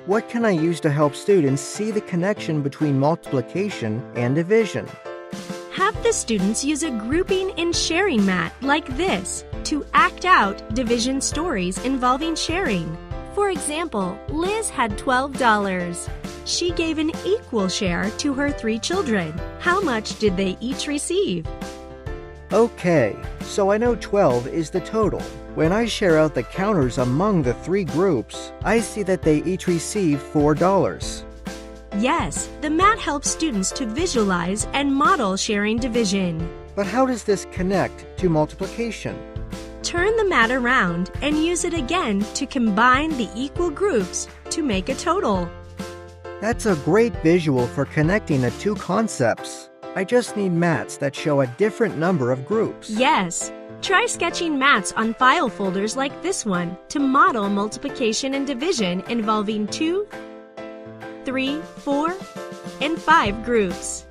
What can I use to help students see the connection between multiplication and division? Have the students use a grouping and sharing mat like this to act out division stories involving sharing. For example, Liz had $12. She gave an equal share to her 3 children. How much did they each receive? Okay, so I know 12 is the total. When I share out the counters among the 3 groups, I see that they each receive $4. Yes, the mat helps students to visualize and model sharing division. But how does this connect to multiplication? Turn the mat around and use it again to combine the equal groups to make a total. That's a great visual for connecting the 2 concepts. I just need mats that show a different number of groups. Yes. Try sketching mats on file folders like this one to model multiplication and division involving 2, 3, 4, and 5 groups.